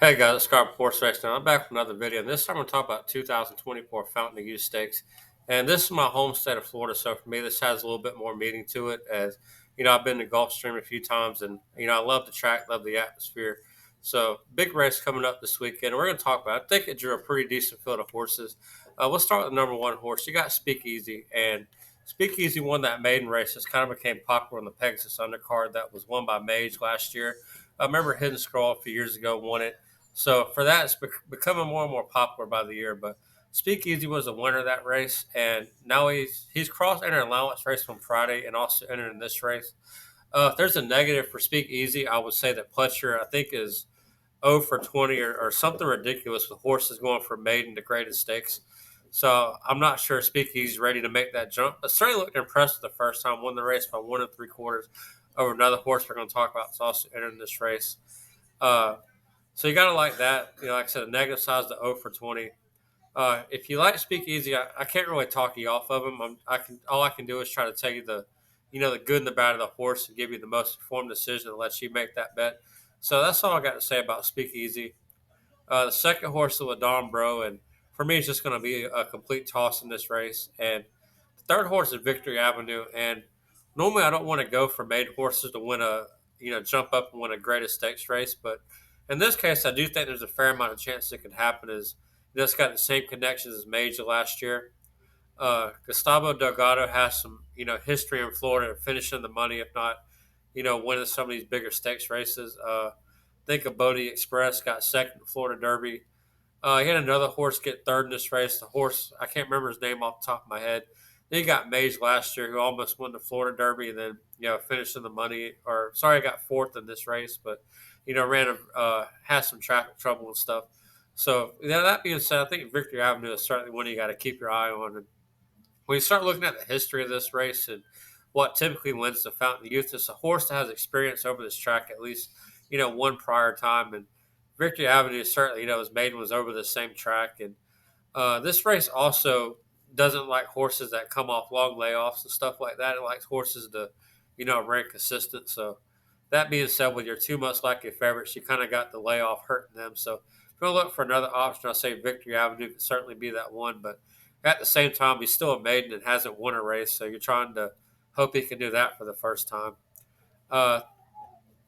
Hey guys, it's Scott Horse Race now. I'm back with another video. And this time I'm talking about 2024 Fountain of Youth Stakes. And this is my home state of Florida, so for me this has a little bit more meaning to it. As you know, I've been to Gulfstream a few times, and I love the track, love the atmosphere. So big race coming up this weekend. We're going to talk about it. I think it drew a pretty decent field of horses. We'll start with the number one horse. You got Speakeasy, and Speakeasy won that maiden race. It's kind of became popular on the Pegasus undercard that was won by Mage last year. I remember Hidden Scroll a few years ago won it. So for that, it's becoming more and more popular by the year. But Speakeasy was the winner of that race, and now he's cross entered allowance race from Friday and also entered in this race. If there's a negative for Speakeasy, I would say that Pletcher I think is 0 for 20 or something ridiculous with horses going from maiden to graded stakes. So I'm not sure Speakeasy's ready to make that jump, but certainly looked impressed the first time. Won the race by 1 3/4 over another horse we're going to talk about. It's also entered in this race. Uh, so you got to like that. Like I said, a negative size to 0 for 20. If you like Speakeasy, I can't really talk you off of him. All I can do is try to tell you the good and the bad of the horse and give you the most informed decision and let you make that bet. So that's all I got to say about Speakeasy. The second horse is Ladon Bro, and for me, it's just going to be a complete toss in this race. And the third horse is Victory Avenue, and normally I don't want to go for maiden horses to win jump up and win a greatest stakes race, but in this case, I do think there's a fair amount of chance it could happen. As it's got the same connections as Major last year. Gustavo Delgado has some history in Florida, finishing the money, if not winning some of these bigger stakes races. Think of Bodie Express got second in Florida Derby. He had another horse get third in this race. The horse, I can't remember his name off the top of my head. Then he got Mays last year, who almost won the Florida Derby and then, finished in the money. Or, sorry, I got fourth in this race, but, had some traffic trouble and stuff. So, that being said, I think Victory Avenue is certainly one you got to keep your eye on. And when you start looking at the history of this race and what typically wins the Fountain of Youth, it's a horse that has experience over this track at least, one prior time. And Victory Avenue certainly, his maiden was over the same track. And this race also doesn't like horses that come off long layoffs and stuff like that. It likes horses to, run consistent. So that being said, with your two most likely favorites, you kind of got the layoff hurting them. So if you want to look for another option, I'll say Victory Avenue could certainly be that one. But at the same time, he's still a maiden and hasn't won a race. So you're trying to hope he can do that for the first time. Uh,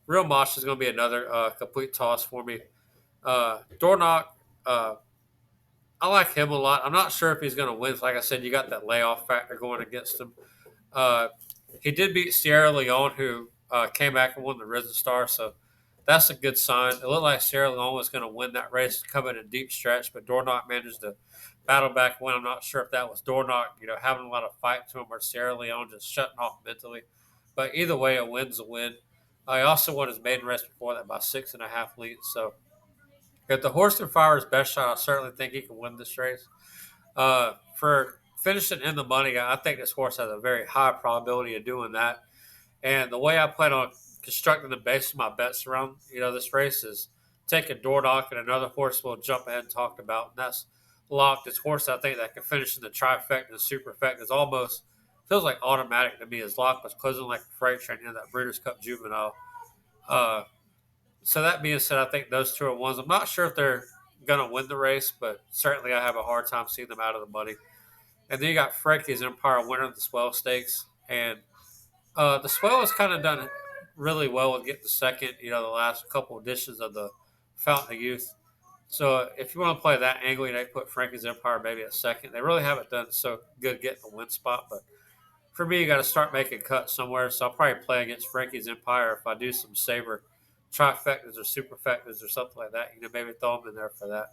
Real Mosh is going to be another complete toss for me. Dornock, uh, I like him a lot. I'm not sure if he's going to win. Like I said, you got that layoff factor going against him. Uh, he did beat Sierra Leone, who came back and won the Risen Star, so that's a good sign. It looked like Sierra Leone was going to win that race, coming in a deep stretch, but Dornock managed to battle back and win. I'm not sure if that was Dornock, having a lot of fight to him, or Sierra Leone just shutting off mentally. But either way, a win's a win. He also won his maiden race before that by 6.5 lengths. So if the horse can fire his best shot, I certainly think he can win this race. For finishing in the money, I think this horse has a very high probability of doing that. And the way I plan on constructing the base of my bets around, this race is taking Dornock and another horse we'll jump ahead and talk about. And that's Lock. This horse I think that can finish in the trifecta and superfecta is almost feels like automatic to me. As Lock was closing like a freight train in that Breeders' Cup Juvenile. Uh, so that being said, I think those two are ones. I'm not sure if they're going to win the race, but certainly I have a hard time seeing them out of the money. And then you got Frankie's Empire winner of the Swell Stakes. And the Swell has kind of done really well with getting the second, the last couple editions of the Fountain of Youth. So if you want to play that angle, they put Frankie's Empire maybe at second. They really haven't done so good getting the win spot. But for me, you got to start making cuts somewhere. So I'll probably play against Frankie's Empire if I do some saver trifectas or superfectas or something like that. Maybe throw them in there for that.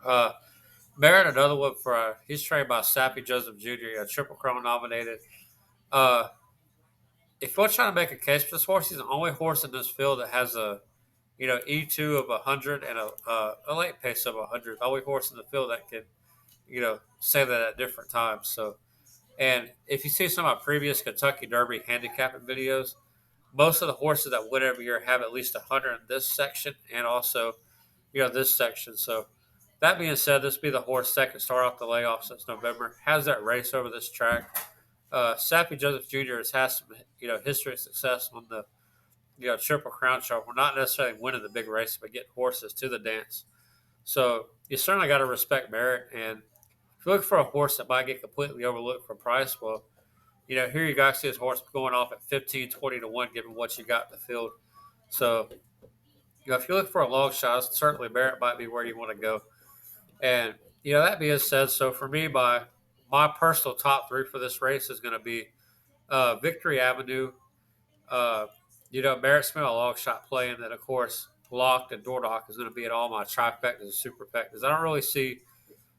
Uh, Merritt, another one for he's trained by Sappy Joseph Jr., a Triple Crown nominated. Uh, if you're trying to make a case for this horse, he's the only horse in this field that has a E2 of 100 and a late pace of 100. The only horse in the field that can say that at different times. So, and if you see some of my previous Kentucky Derby handicapping videos, most of the horses that win every year have at least 100 in this section and also this section. So that being said, this will be the horse second start off the layoff since November. Has that race over this track. Sappy Joseph Jr. has had some history of success on the Triple Crown Sharp. Not necessarily winning the big race, but getting horses to the dance. So you certainly got to respect merit. And if you look for a horse that might get completely overlooked for price, well, here you guys see this horse going off at 15, 20 to 1, given what you got in the field. So, if you look for a long shot, certainly Barrett might be where you want to go. And, that being said, so for me, my personal top three for this race is going to be Victory Avenue, uh, Barrett Smith, a long shot play, and then, of course, Locked and Dordock is going to be at all my trifectas and superfectas. I don't really see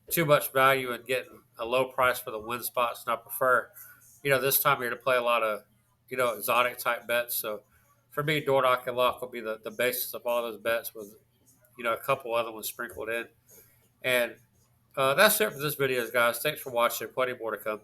too much value in getting a low price for the win spots, and I prefer, this time of year to play a lot of, exotic type bets. So for me, Dordock and Lock will be the basis of all those bets with, a couple other ones sprinkled in. And that's it for this video, guys. Thanks for watching. Plenty more to come.